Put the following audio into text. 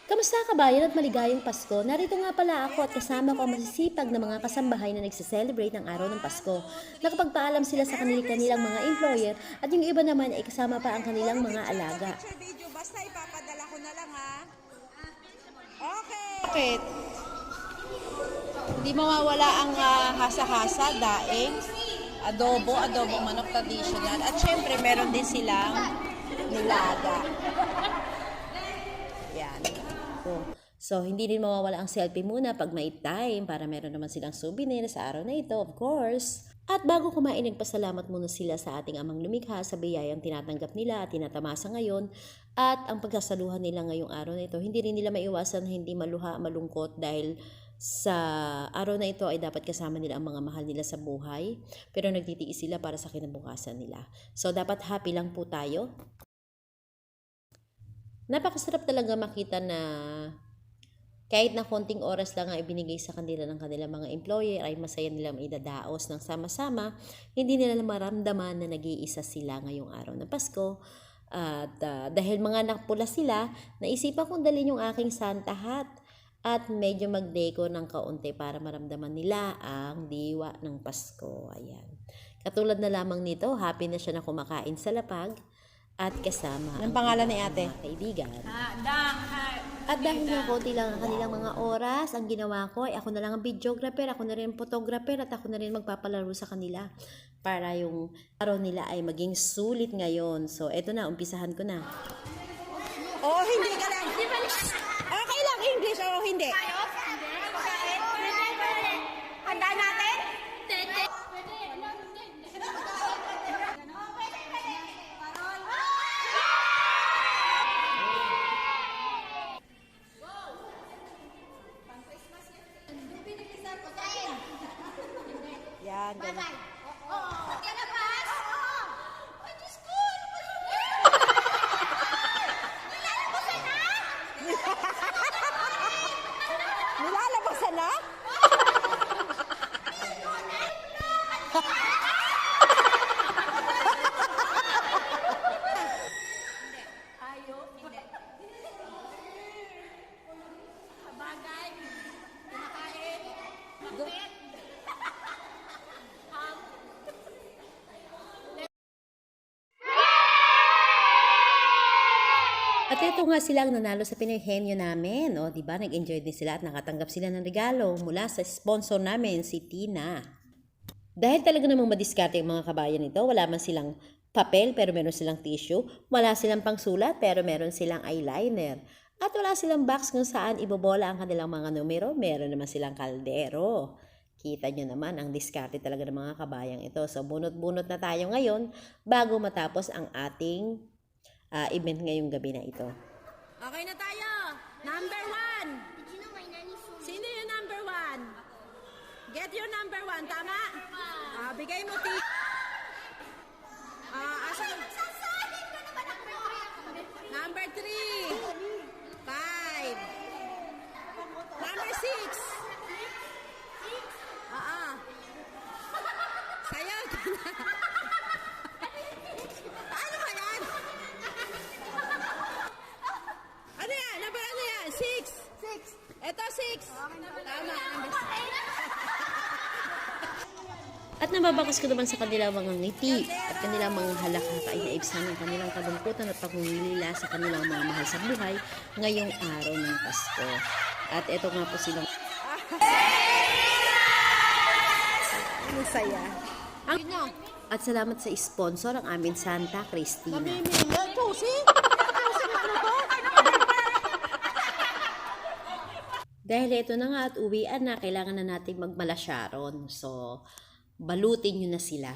Kamusta kabayan at maligayang Pasko? Narito nga pala ako at kasama ko ang masisipag na mga kasambahay na nagse-celebrate ng araw ng Pasko. Nakapagpaalam sila sa kanilang mga employer at yung iba naman ay kasama pa ang kanilang mga alaga. Video basta ipapadala ko na lang ha. Okay. Bakit? Hindi mawawala ang hasa-hasa, daing, adobo manok traditional. At syempre, meron din silang nilaga. Yan. So, hindi din mawawala ang selfie muna pag may time para meron naman silang souvenir sa araw na ito, of course. At bago kumain, nagpasalamat muna sila sa ating amang lumikha sa biyayang tinatanggap nila at tinatamasa ngayon. At ang pagsasaluhan nila ngayong araw na ito, hindi rin nila maiwasan na hindi maluha, malungkot dahil sa araw na ito ay dapat kasama nila ang mga mahal nila sa buhay. Pero nagtitiis sila para sa kinabukasan nila. So, dapat happy lang po tayo. Napakasarap talaga makita na kahit na konting oras lang ang ibinigay sa kanila ng kanilang mga employer ay masaya nilang idadaos ng sama-sama. Hindi nila maramdaman na nag-iisa sila ngayong araw ng Pasko. At dahil mga nakpula sila, naisipan kong dalhin yung aking Santa hat at medyo mag-deco ng kaunti para maramdaman nila ang diwa ng Pasko. Ayan. Katulad na lamang nito, happy na siya na kumakain sa lapag at kasama Anong pangalan ni ate? Mga kaibigan. At dahil nga konti lang ang kanilang mga oras, ang ginawa ko ay ako na lang ang videographer, ako na rin ang photographer at ako na rin magpapalaro sa kanila para yung araw nila ay maging sulit ngayon. So, eto na, umpisahan ko na. Oh, hindi ka lang. Okay lang English o hindi? Handa natin? Yan, ganun. Nilalabasan na? At ito nga sila ang nanalo sa Pinaghenyo namin. O, diba? Nag-enjoy din sila at nakatanggap sila ng regalo mula sa sponsor namin, si Tina. Dahil talaga namang madiskarte yung mga kabayan nito, wala man silang papel pero meron silang tissue, wala silang pangsulat pero meron silang eyeliner. At wala silang box kung saan ibobola ang kanilang mga numero, meron naman silang kaldero. Kita nyo naman ang diskarte talaga ng mga kabayang ito. So, bunot-bunot na tayo ngayon bago matapos ang ating event ngayong gabi na ito. Okay na tayo. Number 1. Sino yung number 1? Get your number 1, tama? Bigay mo asan? Number 3. 5. Number 6. Sayaw ka na. Ano ba yan? Ano yan? Number ano yan? 6. Ito 6. Tama. Number 6. At nababakos ko naman sa kanilang mga ngiti at kanilang mga halakaka ay naibsan ng kanilang kalungkutan at pagmumilila sa kanilang mga mahal sa buhay ngayong araw ng Pasko. At ito nga po silang Masaya. at salamat sa sponsor ang amin Santa Cristina. Dahil ito na nga at uwian na, kailangan na nating magmalasyaron. So, balutin nyo na sila.